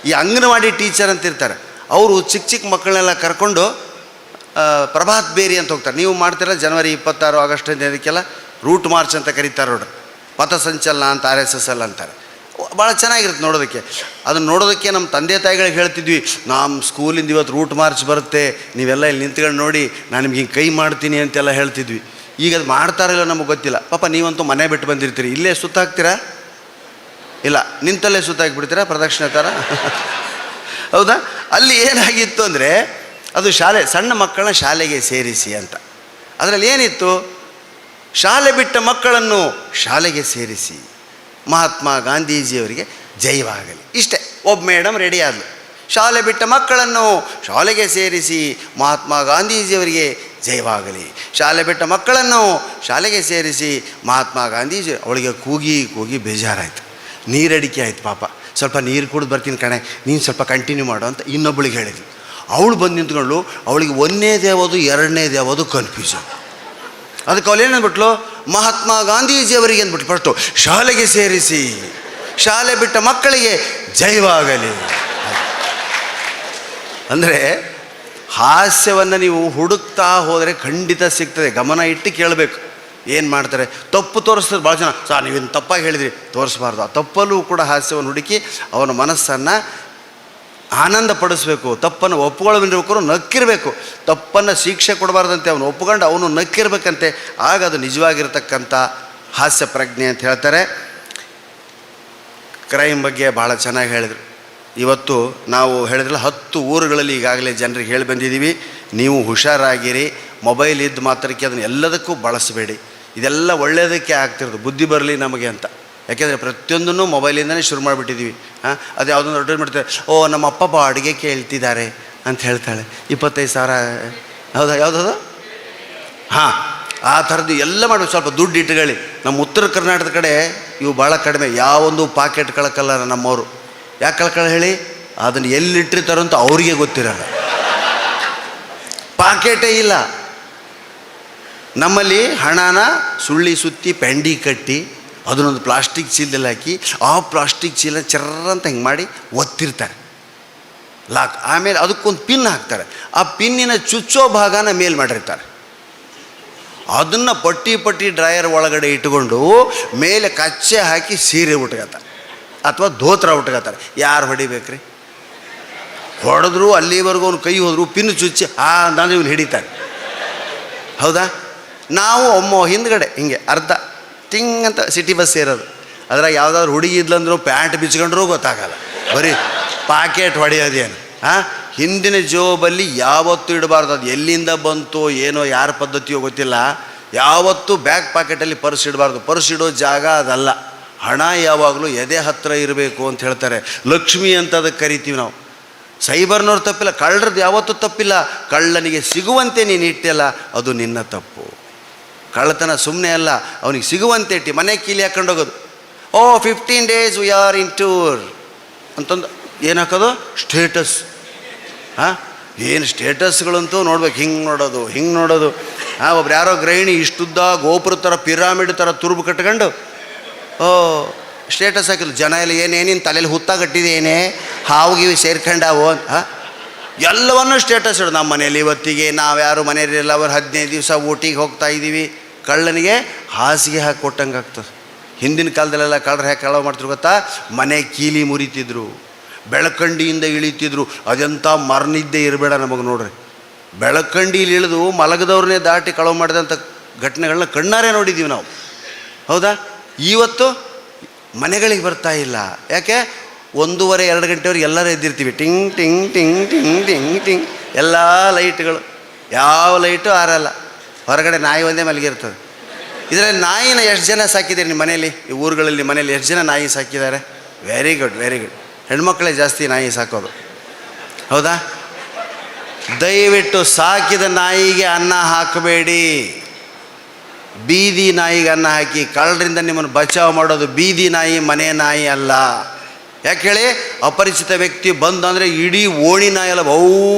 ಈ ಅಂಗನವಾಡಿ ಟೀಚರ್ ಅಂತ ಇರ್ತಾರೆ, ಅವರು ಚಿಕ್ಕ ಚಿಕ್ಕ ಮಕ್ಕಳನ್ನೆಲ್ಲ ಕರ್ಕೊಂಡು ಪ್ರಭಾತ್ ಬೇರಿ ಅಂತ ಹೋಗ್ತಾರೆ. ನೀವು ಮಾಡ್ತೀರ ಜನವರಿ 26 ಆಗಸ್ಟ್ ಇದಕ್ಕೆಲ್ಲ ರೂಟ್ ಮಾರ್ಚ್ ಅಂತ ಕರೀತಾರೆ ನೋಡ್ರಿ, ಪಥಸಂಚಲನ ಅಂತ RSS ಅಂತಾರೆ. ಭಾಳ ಚೆನ್ನಾಗಿರುತ್ತೆ ನೋಡೋದಕ್ಕೆ. ಅದನ್ನು ನೋಡೋದಕ್ಕೆ ನಮ್ಮ ತಂದೆ ತಾಯಿಗಳಿಗೆ ಹೇಳ್ತಿದ್ವಿ, ನಮ್ಮ ಸ್ಕೂಲಿಂದ ಇವತ್ತು ರೂಟ್ ಮಾರ್ಚ್ ಬರುತ್ತೆ, ನೀವೆಲ್ಲ ಇಲ್ಲಿ ನಿಂತ್ಕೊಂಡು ನೋಡಿ, ನಾನು ನಿಮ್ಗೆ ಹಿಂಗೆ ಕೈ ಮಾಡ್ತೀನಿ ಅಂತೆಲ್ಲ ಹೇಳ್ತಿದ್ವಿ. ಈಗ ಅದು ಮಾಡ್ತಾರಿಲ್ಲ ನಮಗೆ ಗೊತ್ತಿಲ್ಲ. ಪಾಪ ನೀವಂತೂ ಮನೆ ಬಿಟ್ಟು ಬಂದಿರ್ತೀರಿ, ಇಲ್ಲೇ ಸುತ್ತಾಕ್ತೀರಾ? ಇಲ್ಲ, ನಿಂತಲ್ಲೇ ಸುತ್ತಾಕ್ಬಿಡ್ತೀರಾ ಪ್ರದಕ್ಷಿಣೆ ಥರ? ಹೌದಾ? ಅಲ್ಲಿ ಏನಾಗಿತ್ತು ಅಂದರೆ, ಅದು ಶಾಲೆ, ಸಣ್ಣ ಮಕ್ಕಳನ್ನ ಶಾಲೆಗೆ ಸೇರಿಸಿ ಅಂತ. ಅದರಲ್ಲಿ ಏನಿತ್ತು, ಶಾಲೆ ಬಿಟ್ಟ ಮಕ್ಕಳನ್ನು ಶಾಲೆಗೆ ಸೇರಿಸಿ, ಮಹಾತ್ಮ ಗಾಂಧೀಜಿಯವರಿಗೆ ಜಯವಾಗಲಿ. ಇಷ್ಟೇ. ಒಬ್ಬ ಮೇಡಮ್ ರೆಡಿ ಆದಳು, ಶಾಲೆ ಬಿಟ್ಟ ಮಕ್ಕಳನ್ನು ಶಾಲೆಗೆ ಸೇರಿಸಿ ಮಹಾತ್ಮ ಗಾಂಧೀಜಿಯವರಿಗೆ ಜಯವಾಗಲಿ, ಶಾಲೆ ಬಿಟ್ಟ ಮಕ್ಕಳನ್ನು ಶಾಲೆಗೆ ಸೇರಿಸಿ ಮಹಾತ್ಮ ಗಾಂಧೀಜಿ. ಅವಳಿಗೆ ಕೂಗಿ ಕೂಗಿ ಬೇಜಾರಾಯಿತು, ನೀರಡಿಕೆ ಆಯಿತು. ಪಾಪ ಸ್ವಲ್ಪ ನೀರು ಕುಡಿದು ಬರ್ತೀನಿ ಕಣೆ, ನೀನು ಸ್ವಲ್ಪ ಕಂಟಿನ್ಯೂ ಮಾಡು ಅಂತ ಇನ್ನೊಬ್ಬಳಿಗೆ ಹೇಳಿದ್ಲು. ಅವಳು ಬಂದು ನಿಂತ್ಕೊಂಡು, ಅವಳಿಗೆ ಒಂದನೇದು ಯಾವುದು ಎರಡನೇದು ಯಾವುದು ಕನ್ಫ್ಯೂಷನ್. ಅದಕ್ಕೆ ಅವಳು ಏನಂದ್ಬಿಟ್ಲು, ಮಹಾತ್ಮ ಗಾಂಧೀಜಿಯವರಿಗೆ ಅಂದ್ಬಿಟ್ಟು ಫಸ್ಟು ಶಾಲೆಗೆ ಸೇರಿಸಿ, ಶಾಲೆ ಬಿಟ್ಟ ಮಕ್ಕಳಿಗೆ ಜಯವಾಗಲಿ. ಅಂದರೆ ಹಾಸ್ಯವನ್ನು ನೀವು ಹುಡುಕ್ತಾ ಹೋದರೆ ಖಂಡಿತ ಸಿಗ್ತದೆ. ಗಮನ ಇಟ್ಟು ಕೇಳಬೇಕು. ಏನು ಮಾಡ್ತಾರೆ, ತಪ್ಪು ತೋರಿಸ್ತದೆ ಭಾಳ ಜನ. ಸರ್ ನೀವೇನು ತಪ್ಪಾಗಿ ಹೇಳಿದ್ರಿ, ತೋರಿಸ್ಬಾರ್ದು. ಆ ತಪ್ಪಲ್ಲೂ ಕೂಡ ಹಾಸ್ಯವನ್ನು ಹುಡುಕಿ ಅವನ ಮನಸ್ಸನ್ನು ಆನಂದ ಪಡಿಸ್ಬೇಕು. ತಪ್ಪನ್ನು ಒಪ್ಕೊಳ್ಳೋದಿರ್ಬೇಕು, ನಕ್ಕಿರಬೇಕು. ತಪ್ಪನ್ನು ಶಿಕ್ಷೆ ಕೊಡಬಾರ್ದಂತೆ ಅವನು ಒಪ್ಕೊಂಡು ಅವನು ನಕ್ಕಿರ್ಬೇಕಂತೆ. ಆಗ ಅದು ನಿಜವಾಗಿರ್ತಕ್ಕಂಥ ಹಾಸ್ಯ ಪ್ರಜ್ಞೆ ಅಂತ ಹೇಳ್ತಾರೆ. ಕ್ರೈಮ್ ಬಗ್ಗೆ ಭಾಳ ಚೆನ್ನಾಗಿ ಹೇಳಿದರು. ಇವತ್ತು ನಾವು ಹೇಳಿದ್ರಲ್ಲ 10 ಊರುಗಳಲ್ಲಿ ಈಗಾಗಲೇ ಜನರಿಗೆ ಹೇಳಿ ಬಂದಿದ್ದೀವಿ, ನೀವು ಹುಷಾರಾಗಿರಿ. ಮೊಬೈಲ್ ಇದ್ದು ಮಾತ್ರಕ್ಕೆ ಅದನ್ನು ಎಲ್ಲದಕ್ಕೂ ಬಳಸಬೇಡಿ. ಇದೆಲ್ಲ ಒಳ್ಳೆಯದಕ್ಕೆ ಆಗ್ತಿರೋದು, ಬುದ್ಧಿ ಬರಲಿ ನಮಗೆ ಅಂತ. ಯಾಕೆಂದರೆ ಪ್ರತಿಯೊಂದನ್ನು ಮೊಬೈಲಿಂದನೇ ಶುರು ಮಾಡಿಬಿಟ್ಟಿದ್ದೀವಿ. ಅದು ಯಾವುದೊಂದು ಅಡ್ವರ್ಟೈಸ್ ಮಾಡ್ತಾರೆ, ಓ ನಮ್ಮ ಅಪ್ಪ ಅಡುಗೆ ಕೇಳ್ತಿದ್ದಾರೆ ಅಂತ ಹೇಳ್ತಾಳೆ, 25,000. ಹೌದಾ? ಯಾವುದದು? ಹಾಂ, ಆ ಥರದ್ದು ಎಲ್ಲ ಮಾಡಬೇಕು. ಸ್ವಲ್ಪ ದುಡ್ಡು ಇಟ್ಟುಕೊಳ್ಳಿ. ನಮ್ಮ ಉತ್ತರ ಕರ್ನಾಟಕದ ಕಡೆ ಇವು ಭಾಳ ಕಡಿಮೆ. ಯಾವೊಂದು ಪಾಕೆಟ್ ಕಳ್ಕಲ್ಲ ನಮ್ಮವರು. ಯಾಕೆ ಕಳ್ಕೊಳ್ಳ ಹೇಳಿ? ಅದನ್ನು ಎಲ್ಲಿಟ್ಟಿರ್ತಾರೋ ಅಂತ ಅವ್ರಿಗೆ ಗೊತ್ತಿರಲ್ಲ. ಪಾಕೆಟೇ ಇಲ್ಲ. ನಮ್ಮಲ್ಲಿ ಹಣನ ಸುಳ್ಳಿ ಸುತ್ತಿ ಪೆಂಡಿ ಕಟ್ಟಿ ಅದನ್ನೊಂದು ಪ್ಲಾಸ್ಟಿಕ್ ಚೀಲದಲ್ಲಿ ಹಾಕಿ, ಆ ಪ್ಲಾಸ್ಟಿಕ್ ಚೀಲ ಚರ್ರಂತ ಹಿಂಗೆ ಮಾಡಿ ಒತ್ತಿರ್ತಾರೆ ಲಾಕ್. ಆಮೇಲೆ ಅದಕ್ಕೊಂದು ಪಿನ್ ಹಾಕ್ತಾರೆ. ಆ ಪಿನ್ನಿನ ಚುಚ್ಚೋ ಭಾಗನ ಮೇಲ್ ಮಾಡಿರ್ತಾರೆ. ಅದನ್ನು ಪಟ್ಟಿ ಡ್ರಾಯರ್ ಒಳಗಡೆ ಇಟ್ಕೊಂಡು ಮೇಲೆ ಕಚ್ಚೆ ಹಾಕಿ ಸೀರೆ ಉಟ್ಕೋತಾರೆ ಅಥವಾ ಧೋತ್ರ ಉಟ್ಕೋತಾರೆ. ಯಾರು ಹೊಡಿಬೇಕ್ರಿ? ಹೊಡೆದ್ರು ಅಲ್ಲಿವರೆಗೂ ಅವ್ನು ಕೈ ಹೋದ್ರು ಪಿನ್ ಚುಚ್ಚಿ ನಾನು ಇವ್ನು ಹಿಡಿತಾನೆ. ಹೌದಾ? ನಾವು ಹಿಂದ್ಗಡೆ ಹಿಂಗೆ ಅರ್ಧ ಟಿಂಗ್ ಅಂತ ಸಿಟಿ ಬಸ್ ಸೇರೋದು. ಅದ್ರಾಗ ಯಾವುದಾದ್ರು ಹುಡುಗಿ ಇದ್ಲಂದ್ರೂ ಪ್ಯಾಂಟ್ ಬಿಚ್ಕೊಂಡ್ರೂ ಗೊತ್ತಾಗಲ್ಲ, ಬರೀ ಪಾಕೆಟ್ ಹೊಡೆಯೋದೇನು. ಹಿಂದಿನ ಜೋಬಲ್ಲಿ ಯಾವತ್ತೂ ಇಡಬಾರ್ದು. ಅದು ಎಲ್ಲಿಂದ ಬಂತು ಏನೋ, ಯಾರ ಪದ್ಧತಿಯೋ ಗೊತ್ತಿಲ್ಲ. ಯಾವತ್ತೂ ಬ್ಯಾಕ್ ಪಾಕೆಟಲ್ಲಿ ಪರ್ಸ್ ಇಡಬಾರ್ದು. ಪರ್ಸ್ ಇಡೋ ಜಾಗ ಅದಲ್ಲ. ಹಣ ಯಾವಾಗಲೂ ಎದೆ ಹತ್ತಿರ ಇರಬೇಕು ಅಂತ ಹೇಳ್ತಾರೆ. ಲಕ್ಷ್ಮಿ ಅಂತ ಅದಕ್ಕೆ ಕರಿತೀವಿ ನಾವು. ಸೈಬರ್ನವ್ರು ತಪ್ಪಿಲ್ಲ, ಕಳ್ಳರದ್ದು ಯಾವತ್ತೂ ತಪ್ಪಿಲ್ಲ. ಕಳ್ಳನಿಗೆ ಸಿಗುವಂತೆ ನೀನು ಇಟ್ಟಿಲ್ಲ, ಅದು ನಿನ್ನ ತಪ್ಪು. ಕಳ್ಳತನ ಸುಮ್ಮನೆ ಅಲ್ಲ, ಅವನಿಗೆ ಸಿಗುವಂತೆ ಇಟ್ಟು ಮನೆ ಕೀಲಿ ಹಾಕೊಂಡು ಹೋಗೋದು. 15 days we are in tour ಅಂತಂದು ಏನು ಹಾಕೋದು? ಸ್ಟೇಟಸ್. ಏನು ಸ್ಟೇಟಸ್ಗಳಂತೂ ನೋಡ್ಬೇಕು. ಹಿಂಗೆ ನೋಡೋದು. ಒಬ್ರು ಯಾರೋ ಗೃಹಿಣಿ ಇಷ್ಟುದ್ದ ಗೋಪುರ ಥರ ಪಿರಾಮಿಡ್ ಥರ ತುರುಬು ಕಟ್ಕೊಂಡು ಸ್ಟೇಟಸ್ ಹಾಕಿದ್ರು. ಜನ ಎಲ್ಲ ಏನೇನಿನ ತಲೆಯಲ್ಲಿ ಹುತ್ತಾಗಟ್ಟಿದೆ, ಏನೇ ಹಾವುಗಿವಿ ಸೇರ್ಕೊಂಡಾವು ಅಂತ ಎಲ್ಲವನ್ನೂ ಸ್ಟೇಟಸ್ ಇಡೋದು. ನಮ್ಮ ಮನೇಲಿ ಇವತ್ತಿಗೆ ನಾವು ಯಾರು ಮನೆಯಲ್ಲಿಲ್ಲ, ಅವ್ರು 15 ದಿವಸ ಊಟಿಗೆ ಹೋಗ್ತಾ ಇದ್ದೀವಿ. ಕಳ್ಳನಿಗೆ ಹಾಸಿಗೆ ಹಾಕಿ ಕೊಟ್ಟಂಗೆ ಆಗ್ತದೆ. ಹಿಂದಿನ ಕಾಲದಲ್ಲೆಲ್ಲ ಕಳ್ಳರು ಹೇಗೆ ಕಳ್ಳವು ಮಾಡ್ತಿದ್ರು ಗೊತ್ತಾ? ಮನೆ ಕೀಲಿ ಮುರಿತಿದ್ರು, ಬೆಳಕಂಡಿಯಿಂದ ಇಳಿತಿದ್ರು. ಅದೆಂಥ ಮರನಿದ್ದೆ ಇರಬೇಡ ನಮಗೆ ನೋಡ್ರಿ. ಬೆಳಕಂಡಿಲಿ ಇಳಿದು ಮಲಗದವ್ರನ್ನೇ ದಾಟಿ ಕಳವು ಮಾಡಿದಂಥ ಘಟನೆಗಳನ್ನ ಕಣ್ಣಾರೆ ನೋಡಿದ್ದೀವಿ ನಾವು. ಹೌದಾ? ಇವತ್ತು ಮನೆಗಳಿಗೆ ಬರ್ತಾ ಇಲ್ಲ. ಯಾಕೆ? 1:30-2 ಗಂಟೆವರೆಗೆ ಎಲ್ಲರೂ ಎದ್ದಿರ್ತೀವಿ. ಟಿಂಗ್ ಟಿಂಗ್ ಟಿಂಗ್ ಟಿಂಗ್ ಟಿಂಗ್ ಟಿಂಗ್ ಎಲ್ಲ ಲೈಟ್ಗಳು. ಯಾವ ಲೈಟು ಆರಲ್ಲ. ಹೊರಗಡೆ ನಾಯಿ ಒಂದೇ ಮಲಗಿರ್ತದೆ. ಇದರಲ್ಲಿ ನಾಯಿನ ಎಷ್ಟು ಜನ ಸಾಕಿದ್ದೀರಿ ನಿಮ್ಮ ಮನೇಲಿ? ಈ ಊರುಗಳಲ್ಲಿ ಮನೇಲಿ ಎಷ್ಟು ಜನ ನಾಯಿ ಸಾಕಿದ್ದಾರೆ? Very good. ಹೆಣ್ಮಕ್ಳೇ ಜಾಸ್ತಿ ನಾಯಿ ಸಾಕೋದು. ಹೌದಾ? ದಯವಿಟ್ಟು ಸಾಕಿದ ನಾಯಿಗೆ ಅನ್ನ ಹಾಕಬೇಡಿ. ಬೀದಿ ನಾಯಿಗೆ ಅನ್ನ ಹಾಕಿ. ಕಳ್ಳರಿಂದ ನಿಮ್ಮನ್ನು ಬಚಾವ್ ಮಾಡೋದು ಬೀದಿ ನಾಯಿ, ಮನೆ ನಾಯಿ ಅಲ್ಲ. ಯಾಕೆ ಹೇಳಿ? ಅಪರಿಚಿತ ವ್ಯಕ್ತಿ ಬಂದಂದರೆ ಇಡೀ ಓಣಿ ನಾಯಿ ಎಲ್ಲ ಬಹು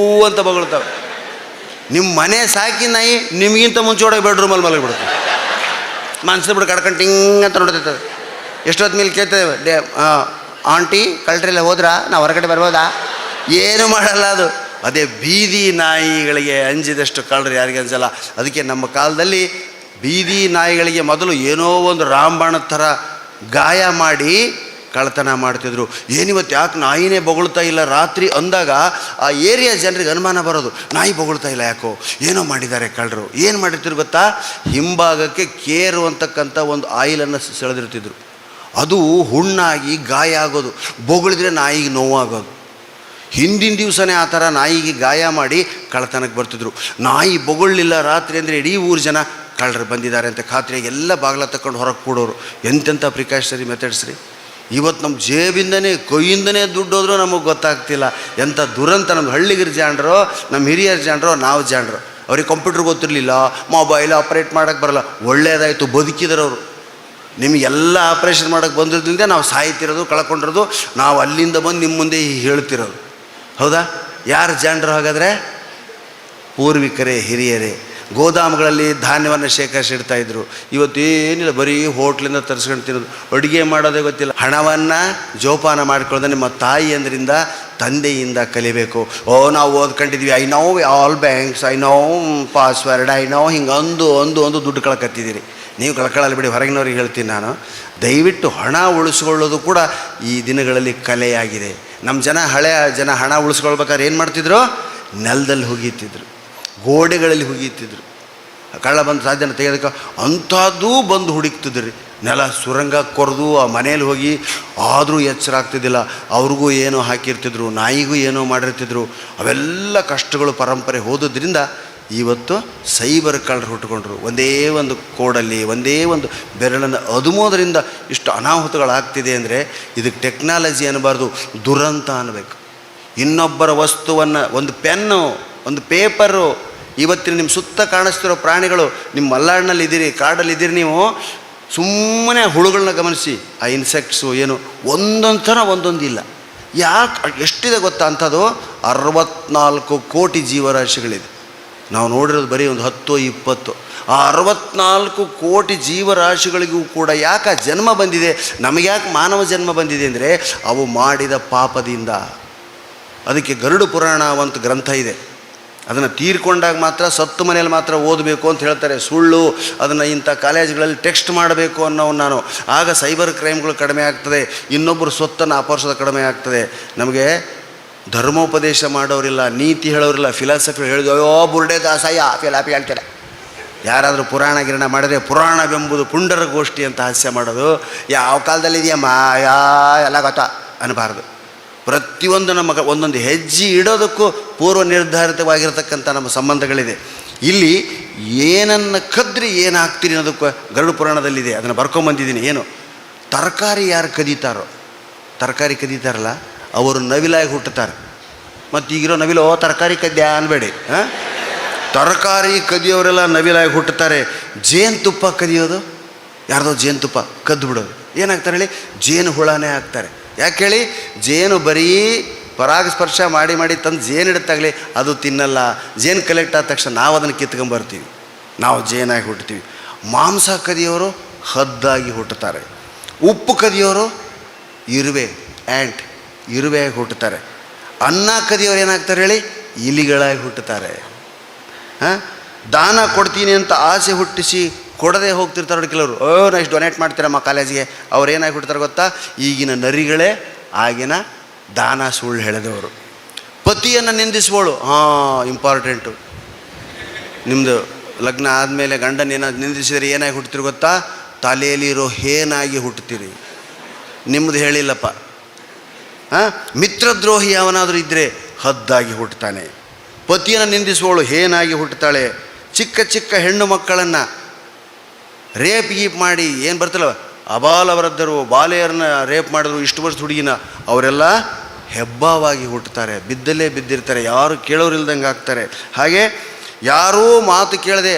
ಅಂತ ಬಗಳ್ತವೆ. ನಿಮ್ಮ ಮನೆ ಸಾಕಿ ನಾಯಿ ನಿಮಗಿಂತ ಮುಂಚೆ ಒಳಗೆ ಬೆಡ್ರೂಮಲ್ಲಿ ಮಲಗಿಬಿಡುತ್ತೆ. ಮನ್ಸು ಬಿಡು ಕಡ್ಕೊಂಡು ಟಿಂಗ್ ಅಂತ ನೋಡ್ತಿರ್ತದೆ. ಎಷ್ಟೊತ್ತು ಮೇಲೆ ಕೇಳ್ತೇವೆ ಆಂಟಿ ಕಳ್ಳರೆಲ್ಲ ಹೋದ್ರಾ, ನಾವು ಹೊರಗಡೆ ಬರ್ಬೋದಾ? ಏನು ಮಾಡಲ್ಲ ಅದು. ಅದೇ ಬೀದಿ ನಾಯಿಗಳಿಗೆ ಅಂಜಿದಷ್ಟು ಕಳ್ಳರು ಯಾರಿಗೆ ಅಂಜಲ್ಲ. ಅದಕ್ಕೆ ನಮ್ಮ ಕಾಲದಲ್ಲಿ ಬೀದಿ ನಾಯಿಗಳಿಗೆ ಮೊದಲು ಏನೋ ಒಂದು ರಾಮಬಾಣದ ಥರ ಗಾಯ ಮಾಡಿ ಕಳ್ಳತನ ಮಾಡ್ತಿದ್ರು. ಏನಿವತ್ತು ಯಾಕೆ ನಾಯಿನೇ ಬೊಗಳ್ತಾ ಇಲ್ಲ ರಾತ್ರಿ ಅಂದಾಗ ಆ ಏರಿಯಾ ಜನರಿಗೆ ಅನುಮಾನ ಬರೋದು, ನಾಯಿ ಬೊಗಳ್ತಾ ಇಲ್ಲ ಯಾಕೋ, ಏನೋ ಮಾಡಿದ್ದಾರೆ ಕಳ್ಳರು. ಏನು ಮಾಡಿರ್ತಿದ್ರು ಗೊತ್ತಾ? ಹಿಂಭಾಗಕ್ಕೆ ಕೇರು ಅಂತಕ್ಕಂಥ ಒಂದು ಆಯಿಲನ್ನು ಸೆಳೆದಿರ್ತಿದ್ರು. ಅದು ಹುಣ್ಣಾಗಿ ಗಾಯ ಆಗೋದು, ಬೊಗಳಿದ್ರೆ ನಾಯಿಗೆ ನೋವಾಗೋದು. ಹಿಂದಿನ ದಿವಸನೇ ಆ ಥರ ನಾಯಿಗೆ ಗಾಯ ಮಾಡಿ ಕಳ್ಳತನಕ್ಕೆ ಬರ್ತಿದ್ರು. ನಾಯಿ ಬೊಗಳಿಲ್ಲ ರಾತ್ರಿ ಅಂದರೆ ಇಡೀ ಊರು ಜನ ಕಳ್ಳರು ಬಂದಿದ್ದಾರೆ ಅಂತ ಖಾತ್ರಿಯಾಗಿ ಎಲ್ಲ ಬಾಗಿಲ ತಗೊಂಡು ಹೊರಗೆ ಕೂಡೋರು. ಎಂತೆಂಥ ಪ್ರಿಕಾಷನರಿ ಮೆಥಡ್ಸ್ ರೀ. ಇವತ್ತು ನಮ್ಮ ಜೇಬಿಂದನೇ ಕೈಯಿಂದನೇ ದುಡ್ಡು ಹೋದ್ರೂ ನಮಗೆ ಗೊತ್ತಾಗ್ತಿಲ್ಲ. ಎಂಥ ದುರಂತ. ನಮ್ಮ ಹಳ್ಳಿಗರ ಜಾಣರು, ನಮ್ಮ ಹಿರಿಯರ ಜಾಣರು, ನಾವು ಜಾಣರು. ಅವ್ರಿಗೆ ಕಂಪ್ಯೂಟ್ರ್ ಗೊತ್ತಿರಲಿಲ್ಲ, ಮೊಬೈಲ್ ಆಪ್ರೇಟ್ ಮಾಡೋಕ್ಕೆ ಬರೋಲ್ಲ. ಒಳ್ಳೆಯದಾಯಿತು, ಬದುಕಿದ್ರು. ನಿಮಗೆಲ್ಲ ಆಪ್ರೇಷನ್ ಮಾಡೋಕ್ಕೆ ಬಂದಿದ್ದರಿಂದ ನಾವು ಸಾಯ್ತಿರೋದು, ಕಳ್ಕೊಂಡಿರೋದು. ನಾವು ಅಲ್ಲಿಂದ ಬಂದು ನಿಮ್ಮ ಮುಂದೆ ಹೇಳ್ತಿರೋದು. ಹೌದಾ? ಯಾರು ಜಾಣರು ಹಾಗಾದರೆ? ಪೂರ್ವಿಕರೇ, ಹಿರಿಯರೇ. ಗೋದಾಮುಗಳಲ್ಲಿ ಧಾನ್ಯವನ್ನು ಶೇಖರಿಸಿಡ್ತಾಯಿದ್ರು. ಇವತ್ತೇನಿಲ್ಲ, ಬರೀ ಹೋಟ್ಲಿಂದ ತರಿಸ್ಕೊಂಡು ತಿನ್ನೋದು, ಅಡುಗೆ ಮಾಡೋದೇ ಗೊತ್ತಿಲ್ಲ. ಹಣವನ್ನು ಜೋಪಾನ ಮಾಡ್ಕೊಳ್ಳೋದು ನಿಮ್ಮ ತಾಯಿಯಂದ್ರಿಂದ, ತಂದೆಯಿಂದ ಕಲಿಬೇಕು. ನಾವು ಓದ್ಕೊಂಡಿದ್ವಿ, I know all banks, I know password, I know ಹಿಂಗೆ ಒಂದು ದುಡ್ಡು ಕಳ್ಕತ್ತಿದ್ದೀರಿ. ನೀವು ಕಳ್ಕೊಳ್ಳಲ್ಲ ಬಿಡಿ, ಹೊರಗಿನವ್ರಿಗೆ ಹೇಳ್ತೀನಿ ನಾನು. ದಯವಿಟ್ಟು ಹಣ ಉಳಿಸ್ಕೊಳ್ಳೋದು ಕೂಡ ಈ ದಿನಗಳಲ್ಲಿ ಕಲೆಯಾಗಿದೆ. ನಮ್ಮ ಹಳೆಯ ಜನ ಹಣ ಉಳಿಸ್ಕೊಳ್ಬೇಕಾದ್ರೆ ಏನು ಮಾಡ್ತಿದ್ರು? ನೆಲದಲ್ಲಿ ಹುಗಿತಿದ್ರು, ಗೋಡೆಗಳಲ್ಲಿ ಹುಗಿತಿದ್ರು. ಕಳ್ಳ ಬಂದು ಸಾಧ್ಯನ ತೆಗೆದಕ್ಕೆ ಅಂಥದ್ದೂ ಬಂದು ಹುಡುಕ್ತಿದ್ರಿ. ನೆಲ ಸುರಂಗ ಕೊರೆದು ಆ ಮನೇಲಿ ಹೋಗಿ ಆದರೂ ಎಚ್ಚರ ಆಗ್ತಿದ್ದಿಲ್ಲ. ಅವ್ರಿಗೂ ಏನೋ ಹಾಕಿರ್ತಿದ್ರು, ನಾಯಿಗೂ ಏನೋ ಮಾಡಿರ್ತಿದ್ರು. ಅವೆಲ್ಲ ಕಷ್ಟಗಳು ಪರಂಪರೆ ಹೋದ್ರಿಂದ ಇವತ್ತು ಸೈಬರ್ ಕಳ್ಳರು ಹುಟ್ಟುಕೊಂಡ್ರು. ಒಂದೇ ಒಂದು ಕೋಡಲ್ಲಿ, ಒಂದೇ ಒಂದು ಬೆರಳನ್ನು ಅದುಮೋದ್ರಿಂದ ಇಷ್ಟು ಅನಾಹುತಗಳಾಗ್ತಿದೆ ಅಂದರೆ ಇದಕ್ಕೆ ಟೆಕ್ನಾಲಜಿ ಅನ್ನಬಾರ್ದು, ದುರಂತ ಅನ್ನಬೇಕು. ಇನ್ನೊಬ್ಬರ ವಸ್ತುವನ್ನು, ಒಂದು ಪೆನ್ನು, ಒಂದು ಪೇಪರು, ಇವತ್ತಿನ ನಿಮ್ಮ ಸುತ್ತ ಕಾಣಿಸ್ತಿರೋ ಪ್ರಾಣಿಗಳು, ನಿಮ್ಮ ಮಲೆನಾಡಿನಲ್ಲಿ ಇದ್ದೀರಿ, ಕಾಡಲ್ಲಿ ಇದ್ದೀರಿ, ನೀವು ಸುಮ್ಮನೆ ಹುಳುಗಳನ್ನ ಗಮನಿಸಿ. ಆ ಇನ್ಸೆಕ್ಟ್ಸು ಏನು ಒಂದೊಂದು ಥರ ಒಂದೊಂದಿಲ್ಲ. ಯಾಕೆ ಎಷ್ಟಿದೆ ಗೊತ್ತಾ? ಅಂಥದ್ದು 64 ಕೋಟಿ ಜೀವರಾಶಿಗಳಿದೆ. ನಾವು ನೋಡಿರೋದು ಬರೀ ಒಂದು 10-20. ಆ 64 ಕೋಟಿ ಜೀವರಾಶಿಗಳಿಗೂ ಕೂಡ ಯಾಕೆ ಜನ್ಮ ಬಂದಿದೆ? ನಮಗೆ ಯಾಕೆ ಮಾನವ ಜನ್ಮ ಬಂದಿದೆ ಅಂದರೆ ಅವು ಮಾಡಿದ ಪಾಪದಿಂದ. ಅದಕ್ಕೆ ಗರುಡ ಪುರಾಣ ಅಂತ ಗ್ರಂಥ ಇದೆ. ಅದನ್ನು ತೀರ್ಕೊಂಡಾಗ ಮಾತ್ರ, ಸತ್ತು ಮನೆಯಲ್ಲಿ ಮಾತ್ರ ಓದಬೇಕು ಅಂತ ಹೇಳ್ತಾರೆ. ಸುಳ್ಳು. ಅದನ್ನು ಇಂಥ ಕಾಲೇಜ್ಗಳಲ್ಲಿ ಟೆಕ್ಸ್ಟ್ ಮಾಡಬೇಕು ಅನ್ನೋವು ನಾನು. ಆಗ ಸೈಬರ್ ಕ್ರೈಮ್ಗಳು ಕಡಿಮೆ ಆಗ್ತದೆ, ಇನ್ನೊಬ್ಬರು ಸ್ವತ್ತನ್ನು ಅಪಹರಿಸೋದು ಕಡಿಮೆ ಆಗ್ತದೆ. ನಮಗೆ ಧರ್ಮೋಪದೇಶ ಮಾಡೋರಿಲ್ಲ, ನೀತಿ ಹೇಳೋರಿಲ್ಲ, ಫಿಲಾಸಫಿ ಹೇಳಿದ್ರು, ಅಯ್ಯೋ ಬುರ್ಡೆ ದಾಸಯ್ಯ ಫಿಲಾಪಿ ಹೇಳ್ತಾರೆ. ಯಾರಾದರೂ ಪುರಾಣ ಗಿರಣ ಮಾಡಿದ್ರೆ ಪುರಾಣವೆಂಬುದು ಪುಂಡರ ಗೋಷ್ಠಿ ಅಂತ ಹಾಸ್ಯ ಮಾಡೋದು. ಯಾವ ಕಾಲದಲ್ಲಿ ಇದೆಯಮ್ಮ ಎಲ್ಲ ಗೊತ್ತಾ ಅನ್ನಬಾರ್ದು. ಪ್ರತಿಯೊಂದು ನಮ್ಮ ಒಂದೊಂದು ಹೆಜ್ಜೆ ಇಡೋದಕ್ಕೂ ಪೂರ್ವ ನಿರ್ಧಾರಿತವಾಗಿರತಕ್ಕಂಥ ನಮ್ಮ ಸಂಬಂಧಗಳಿದೆ. ಇಲ್ಲಿ ಏನನ್ನು ಕದ್ರಿ ಏನಾಗ್ತೀರಿ ಅನ್ನೋದಕ್ಕೂ ಗರುಡ ಪುರಾಣದಲ್ಲಿದೆ. ಅದನ್ನು ಬರ್ಕೊಂಬಂದಿದ್ದೀನಿ. ಏನು? ತರಕಾರಿ ಯಾರು ಕದೀತಾರೋ, ತರಕಾರಿ ಕದೀತಾರಲ್ಲ ಅವರು ನವಿಲಾಗಿ ಹುಟ್ಟುತ್ತಾರೆ. ಮತ್ತು ಈಗಿರೋ ನವಿಲು ತರಕಾರಿ ಕದ್ಯ ಅನ್ಬೇಡಿ. ತರಕಾರಿ ಕದಿಯೋರೆಲ್ಲ ನವಿಲಾಗಿ ಹುಟ್ಟುತ್ತಾರೆ. ಜೇನುತುಪ್ಪ ಕದಿಯೋದು, ಯಾರ್ದೋ ಜೇನುತುಪ್ಪ ಕದ್ದು ಬಿಡೋದು ಏನಾಗ್ತಾರೆ ಹೇಳಿ? ಜೇನು ಹುಳನೇ ಆಗ್ತಾರೆ. ಯಾಕೆ ಹೇಳಿ? ಜೇನು ಬರೀ ಪರಾಗಸ್ಪರ್ಶ ಮಾಡಿ ತಂದು ಜೇನು ಇಡುತ್ತಾಗಲಿ ಅದು ತಿನ್ನಲ್ಲ. ಜೇನು ಕಲೆಕ್ಟ್ ಆದ ತಕ್ಷಣ ನಾವು ಅದನ್ನು ಕಿತ್ಕೊಂಬರ್ತೀವಿ, ನಾವು ಜೇನಾಗಿ ಹುಟ್ಟುತ್ತೀವಿ. ಮಾಂಸ ಕದಿಯೋರು ಹದ್ದಾಗಿ ಹುಟ್ಟುತ್ತಾರೆ. ಉಪ್ಪು ಕದಿಯೋರು ಇರುವೆ, ಆ್ಯಂಟ್, ಇರುವೆಯಾಗಿ ಹುಟ್ಟುತ್ತಾರೆ. ಅನ್ನ ಕದಿಯೋರು ಏನಾಗ್ತಾರೆ ಹೇಳಿ? ಇಲಿಗಳಾಗಿ ಹುಟ್ಟುತ್ತಾರೆ. ದಾನ ಕೊಡ್ತೀನಿ ಅಂತ ಆಸೆ ಹುಟ್ಟಿಸಿ ಕೊಡದೆ ಹೋಗ್ತಿರ್ತಾರೆ ಕೆಲವರು. ನಾ ಇಷ್ಟು ಡೊನೇಟ್ ಮಾಡ್ತೀರಮ್ಮ ಕಾಲೇಜಿಗೆ, ಅವ್ರು ಏನಾಗಿ ಹುಡ್ತಾರೆ ಗೊತ್ತಾ? ಈಗಿನ ನರಿಗಳೇ ಆಗಿನ ದಾನ ಸುಳ್ಳು ಹೇಳಿದವರು. ಪತಿಯನ್ನು ನಿಂದಿಸುವಳು, ಇಂಪಾರ್ಟೆಂಟು. ನಿಮ್ಮದು ಲಗ್ನ ಆದಮೇಲೆ ಗಂಡನ ಏನಾದ್ರು ನಿಂದಿಸಿದರೆ ಏನಾಗಿ ಹುಟ್ಟುತ್ತೀರಿ ಗೊತ್ತಾ? ತಲೆಯಲ್ಲಿರೋ ಹೇನಾಗಿ ಹುಟ್ಟುತ್ತೀರಿ. ನಿಮ್ಮದು ಹೇಳಿಲ್ಲಪ್ಪ. ಮಿತ್ರದ್ರೋಹಿ ಯಾವನಾದರೂ ಇದ್ದರೆ ಹದ್ದಾಗಿ ಹುಟ್ಟುತ್ತಾನೆ. ಪತಿಯನ್ನು ನಿಂದಿಸುವವಳು ಹೇನಾಗಿ ಹುಟ್ಟುತ್ತಾಳೆ. ಚಿಕ್ಕ ಚಿಕ್ಕ ಹೆಣ್ಣು ಮಕ್ಕಳನ್ನು ರೇಪ್ ಗೀಪ್ ಮಾಡಿ ಏನು ಬರ್ತಲ್ಲ, ಅಬಾಲವರದ್ದರು ಬಾಲೆಯರನ್ನ ರೇಪ್ ಮಾಡಿದ್ರು, ಇಷ್ಟು ವರ್ಷದ ಹುಡುಗಿನ, ಅವರೆಲ್ಲ ಹೆಬ್ಬಾವಾಗಿ ಹುಟ್ಟುತ್ತಾರೆ. ಬಿದ್ದಲ್ಲೇ ಬಿದ್ದಿರ್ತಾರೆ, ಯಾರು ಕೇಳೋರಿಲ್ದಂಗೆ ಆಗ್ತಾರೆ. ಹಾಗೆ ಯಾರೂ ಮಾತು ಕೇಳದೆ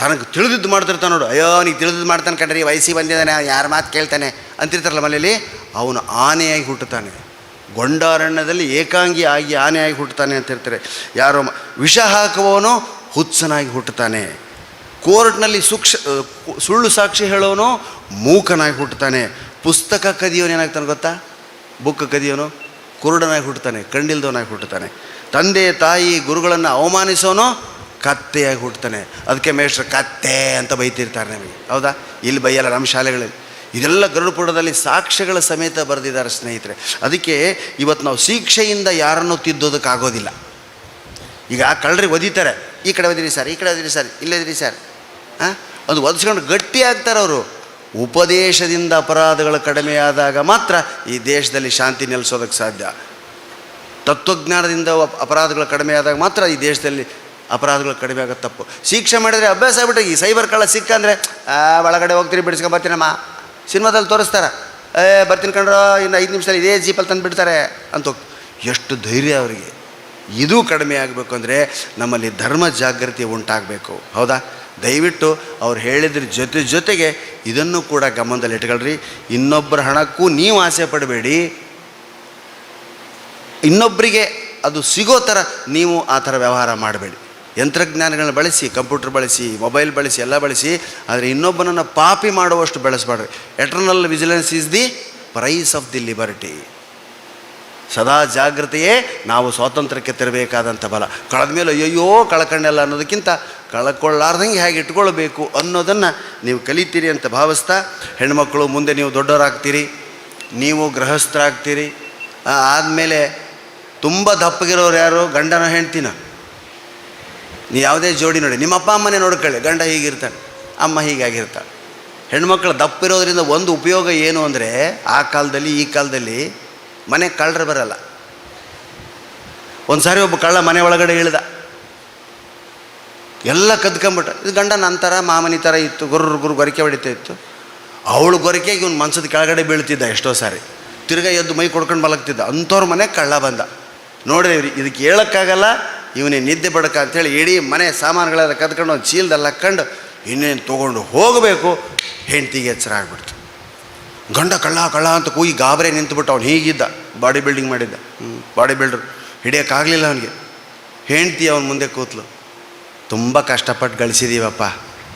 ತನಗೆ ತಿಳಿದಿದ್ದು ಮಾಡ್ತಿರ್ತಾನೆ ನೋಡು. ಅಯ್ಯೋ ನೀನು ತಿಳಿದಿದ್ದು ಮಾಡ್ತಾನೆ ಕಣ್ರಿ, ವಯಸ್ಸಿಗೆ ಬಂದಿದ್ದಾನೆ, ಯಾರ ಮಾತು ಕೇಳ್ತಾನೆ ಅಂತಿರ್ತಾರಲ್ಲ ಮನೇಲಿ, ಅವನು ಆನೆಯಾಗಿ ಹುಟ್ಟುತ್ತಾನೆ. ಗೊಂಡಾರಣ್ಯದಲ್ಲಿ ಏಕಾಂಗಿ ಆಗಿ ಆನೆಯಾಗಿ ಹುಟ್ಟುತ್ತಾನೆ ಅಂತಿರ್ತಾರೆ. ಯಾರೋ ವಿಷ ಹಾಕುವವನು ಹುಚ್ಚನಾಗಿ ಹುಟ್ಟುತ್ತಾನೆ. ಕೋರ್ಟ್ನಲ್ಲಿ ಸುಳ್ಳು ಸಾಕ್ಷಿ ಹೇಳೋನು ಮೂಕನಾಗಿ ಹುಟ್ಟುತ್ತಾನೆ. ಪುಸ್ತಕ ಕದಿಯೋನು ಏನಾಗ್ತಾನೆ ಗೊತ್ತಾ? ಬುಕ್ ಕದಿಯೋನು ಕುರುಡನಾಗಿ ಹುಟ್ಟುತ್ತಾನೆ, ಕಣ್ಣಿಲ್ದವನಾಗಿ ಹುಟ್ಟುತ್ತಾನೆ. ತಂದೆ ತಾಯಿ ಗುರುಗಳನ್ನು ಅವಮಾನಿಸೋನು ಕತ್ತೆಯಾಗಿ ಹುಟ್ಟುತ್ತಾನೆ. ಅದಕ್ಕೆ ಮೇಷ್ಟ್ರು ಕತ್ತೆ ಅಂತ ಬೈತಿರ್ತಾರೆ ನಮಗೆ, ಹೌದಾ? ಇಲ್ಲಿ ಬೈಯಲ್ಲ ನಮ್ಮ ಶಾಲೆಗಳಲ್ಲಿ. ಇದೆಲ್ಲ ಗರುಡಪುಟದಲ್ಲಿ ಸಾಕ್ಷ್ಯಗಳ ಸಮೇತ ಬರೆದಿದ್ದಾರೆ ಸ್ನೇಹಿತರೆ. ಅದಕ್ಕೆ ಇವತ್ತು ನಾವು ಶಿಕ್ಷೆಯಿಂದ ಯಾರನ್ನೂ ತಿದ್ದೋದಕ್ಕಾಗೋದಿಲ್ಲ. ಈಗ ಕಳ್ಳರಿಗೆ ಒದಿತಾರೆ, ಈ ಕಡೆ ಒದಿರಿ ಸರ್, ಈ ಕಡೆ ಒದಿರಿ ಸರ್, ಇಲ್ಲದಿರಿ ಸರ್, ಒಂದು ಒದಿಸ್ಕೊಂಡು ಗಟ್ಟಿ ಆಗ್ತಾರೆ ಅವರು. ಉಪದೇಶದಿಂದ ಅಪರಾಧಗಳು ಕಡಿಮೆಯಾದಾಗ ಮಾತ್ರ ಈ ದೇಶದಲ್ಲಿ ಶಾಂತಿ ನೆಲೆಸೋದಕ್ಕೆ ಸಾಧ್ಯ. ತತ್ವಜ್ಞಾನದಿಂದ ಅಪರಾಧಗಳು ಕಡಿಮೆ ಆದಾಗ ಮಾತ್ರ ಈ ದೇಶದಲ್ಲಿ ಅಪರಾಧಗಳು ಕಡಿಮೆ ಆಗೋದು ತಪ್ಪು. ಶಿಕ್ಷೆ ಮಾಡಿದರೆ ಅಭ್ಯಾಸ ಆಗ್ಬಿಟ್ಟು ಈ ಸೈಬರ್ ಕಳ್ಳ ಸಿಕ್ಕಂದರೆ ಒಳಗಡೆ ಹೋಗ್ತೀರಿ, ಬಿಡಿಸ್ಕೊಂಡು ಬರ್ತೀನಮ್ಮ, ಸಿನಿಮಾದಲ್ಲಿ ತೋರಿಸ್ತಾರೆ, ಬರ್ತೀನಿ ಕಂಡ್ರೋ ಇನ್ನು 5 ನಿಮಿಷದಲ್ಲಿ ಇದೇ ಜೀಪಲ್ಲಿ ತಂದು ಬಿಡ್ತಾರೆ ಅಂತ ಹೋಗಿ. ಎಷ್ಟು ಧೈರ್ಯ ಅವರಿಗೆ. ಇದು ಕಡಿಮೆ ಆಗಬೇಕು ಅಂದರೆ ನಮ್ಮಲ್ಲಿ ಧರ್ಮ ಜಾಗೃತಿ ಉಂಟಾಗಬೇಕು, ಹೌದಾ? ದಯವಿಟ್ಟು ಅವ್ರು ಹೇಳಿದ್ರ ಜೊತೆಗೆ ಇದನ್ನು ಕೂಡ ಗಮನದಲ್ಲಿ ಇಟ್ಕೊಳ್ರಿ. ಇನ್ನೊಬ್ಬರ ಹಣಕ್ಕೂ ನೀವು ಆಸೆ ಪಡಬೇಡಿ. ಇನ್ನೊಬ್ಬರಿಗೆ ಅದು ಸಿಗೋ ಥರ ನೀವು ಆ ಥರ ವ್ಯವಹಾರ ಮಾಡಬೇಡಿ. ಯಂತ್ರಜ್ಞಾನಗಳನ್ನ ಬಳಸಿ, ಕಂಪ್ಯೂಟರ್ ಬಳಸಿ, ಮೊಬೈಲ್ ಬಳಸಿ, ಎಲ್ಲ ಬಳಸಿ, ಆದರೆ ಇನ್ನೊಬ್ಬನನ್ನು ಪಾಪಿ ಮಾಡುವಷ್ಟು ಬೆಳೆಸಬೇಡ್ರಿ. Eternal vigilance is the price of the liberty. ಸದಾ ಜಾಗೃತೆಯೇ ನಾವು ಸ್ವಾತಂತ್ರ್ಯಕ್ಕೆ ತರಬೇಕಾದಂಥ ಬಲ. ಕಳೆದ ಮೇಲೆ ಅಯ್ಯೋ ಕಳ್ಕೊಂಡೆಲ್ಲ ಅನ್ನೋದಕ್ಕಿಂತ ಕಳ್ಕೊಳ್ಳಾರ್ದಂಗೆ ಹೇಗೆ ಇಟ್ಕೊಳ್ಬೇಕು ಅನ್ನೋದನ್ನು ನೀವು ಕಲಿತೀರಿ ಅಂತ ಭಾವಿಸ್ತಾ, ಹೆಣ್ಮಕ್ಳು ಮುಂದೆ ನೀವು ದೊಡ್ಡವರಾಗ್ತೀರಿ, ನೀವು ಗೃಹಸ್ಥರಾಗ್ತೀರಿ. ಆದಮೇಲೆ ತುಂಬ ದಪ್ಪಗಿರೋರು ಯಾರು? ಗಂಡನ ಹೆಂಡ್ತಿನ. ನೀವು ಯಾವುದೇ ಜೋಡಿ ನೋಡಿ, ನಿಮ್ಮ ಅಪ್ಪ ಅಮ್ಮನೇ ನೋಡ್ಕೊಳ್ಳಿ, ಗಂಡ ಹೀಗಿರ್ತಾನೆ, ಅಮ್ಮ ಹೀಗಾಗಿರ್ತಾಳೆ. ಹೆಣ್ಮಕ್ಳು ದಪ್ಪಿರೋದ್ರಿಂದ ಒಂದು ಉಪಯೋಗ ಏನು ಅಂದರೆ, ಆ ಕಾಲದಲ್ಲಿ ಈ ಕಾಲದಲ್ಲಿ ಮನೆ ಕಳ್ಳರು ಬರಲ್ಲ. ಒಂದು ಸಾರಿ ಒಬ್ಬ ಕಳ್ಳ ಮನೆ ಒಳಗಡೆ ಇಳಿದ, ಎಲ್ಲ ಕದ್ಕೊಂಬಿಟ್ಟ. ಇದು ಗಂಡ ನನ್ನ ಥರ ಮಾಮನಿ ಥರ ಇತ್ತು, ಗುರು ಗೊರಕೆ ಹೊಡಿತಾ ಇತ್ತು. ಅವಳು ಗೊರಕೆಗೆ ಇವ್ನು ಮನ್ಸದ ಕೆಳಗಡೆ ಬೀಳ್ತಿದ್ದ ಎಷ್ಟೋ ಸಾರಿ. ತಿರ್ಗಾ ಎದ್ದು ಮೈ ಕೊಡ್ಕೊಂಡು ಮಲಗ್ತಿದ್ದ. ಅಂಥವ್ರ ಮನೆ ಕಳ್ಳ ಬಂದ. ನೋಡಿರಿ, ಇದಕ್ಕೆ ಹೇಳೋಕ್ಕಾಗಲ್ಲ, ಇವನೇ ನಿದ್ದೆ ಬಡಕ ಅಂಥೇಳಿ ಇಡೀ ಮನೆ ಸಾಮಾನುಗಳೆಲ್ಲ ಕದ್ಕೊಂಡು ಒಂದು ಚೀಲದಲ್ಲಿ ಹಾಕ್ಕೊಂಡು ಇನ್ನೇನು ತೊಗೊಂಡು ಹೋಗಬೇಕು. ಹೆಂಡ್ತಿಗೆ ಎಚ್ಚರ ಆಗ್ಬಿಡ್ತು. ಗಂಡ ಕಳ್ಳ ಅಂತ ಕೂಗಿ ಗಾಬರೆ ನಿಂತುಬಿಟ್ಟು ಅವ್ನು ಹೀಗಿದ್ದ, ಬಾಡಿ ಬಿಲ್ಡಿಂಗ್ ಮಾಡಿದ್ದ, ಬಾಡಿ ಬಿಲ್ಡರ್, ಹಿಡಿಯೋಕ್ಕಾಗಲಿಲ್ಲ ಅವನಿಗೆ. ಹೆಂಡ್ತಿ ಅವನ ಮುಂದೆ ಕೂತ್ಲು. ತುಂಬ ಕಷ್ಟಪಟ್ಟು ಗಳಿಸಿದ್ದೀವಪ್ಪ,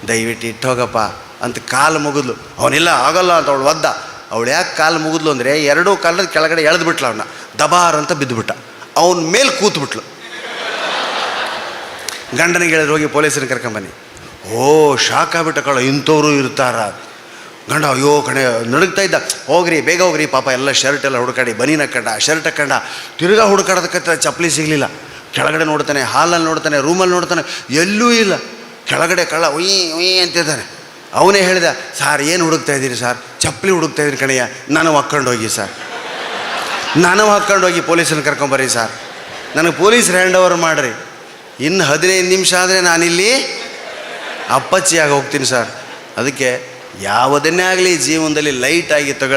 ದಯವಿಟ್ಟು ಇಟ್ಟು ಹೋಗಪ್ಪ ಅಂತ ಕಾಲು ಮುಗಿದ್ಲು. ಅವನಿಲ್ಲ ಆಗಲ್ಲ ಅಂತ ಅವಳು ಒದ್ದ. ಅವಳು ಯಾಕೆ ಕಾಲು ಮುಗಿದ್ಲು ಅಂದರೆ, ಎರಡೂ ಕಾಲದ ಕೆಳಗಡೆ ಎಳೆದ್ಬಿಟ್ಲು ಅವನ್ನ, ದಬಾರ್ ಅಂತ ಬಿದ್ದುಬಿಟ್ಟ. ಅವನ ಮೇಲೆ ಕೂತ್ಬಿಟ್ಲು. ಗಂಡನಿಗೆ ಹೇಳಿದ್ರು, ಹೋಗಿ ಪೊಲೀಸರಿಗೆ ಕರ್ಕೊಂಬನ್ನಿ. ಶಾಕ್ ಆಗ್ಬಿಟ್ಟ ಕಳ್ಳ, ಇಂಥವ್ರು ಇರ್ತಾರ. ಗಂಡ ಅಯ್ಯೋ ಕಣೆ ನಡುಗ್ತಾ ಇದ್ದ. ಹೋಗ್ರಿ ಬೇಗ ಹೋಗ್ರಿ, ಪಾಪ ಎಲ್ಲ ಶರ್ಟ್ ಎಲ್ಲ ಹುಡುಕಾಡಿ, ಬನೀನ ಹಾಕೊಂಡ, ಶರ್ಟ್ ಹಾಕೊಂಡ, ತಿರ್ಗಾ ಹುಡುಕಾಡೋದಕ್ಕೆ ಚಪ್ಪಲಿ ಸಿಗಲಿಲ್ಲ. ಕೆಳಗಡೆ ನೋಡ್ತಾನೆ, ಹಾಲಲ್ಲಿ ನೋಡ್ತಾನೆ, ರೂಮಲ್ಲಿ ನೋಡ್ತಾನೆ, ಎಲ್ಲೂ ಇಲ್ಲ. ಕೆಳಗಡೆ ಕಳ್ಳ ಉಯ್ ಅಂತಿದ್ದಾನೆ. ಅವನೇ ಹೇಳಿದ, ಸಾರ್ ಏನು ಹುಡುಕ್ತಾ ಇದ್ದೀರಿ ಸರ್? ಚಪ್ಪಲಿ ಹುಡುಕ್ತಾ ಇದ್ದೀನಿ ಕಣಯ್ಯ, ನಾನು ಹಾಕ್ಕೊಂಡು ಹೋಗಿ ಸರ್, ನಾನು ಹಾಕ್ಕೊಂಡು ಹೋಗಿ ಪೊಲೀಸನ್ನು ಕರ್ಕೊಂಬರ್ರಿ ಸರ್, ನನಗೆ ಪೊಲೀಸ್ ಹ್ಯಾಂಡ್ ಓವರ್ ಮಾಡಿರಿ. ಇನ್ನು 15 ನಿಮಿಷ ಆದರೆ ನಾನಿಲ್ಲಿ ಅಪ್ಪಚ್ಚಿಯಾಗಿ ಹೋಗ್ತೀನಿ ಸರ್. ಅದಕ್ಕೆ ಯಾವುದನ್ನೇ ಆಗಲಿ ಜೀವನದಲ್ಲಿ ಲೈಟಾಗಿ ತಗೊಳ್ಳಿ.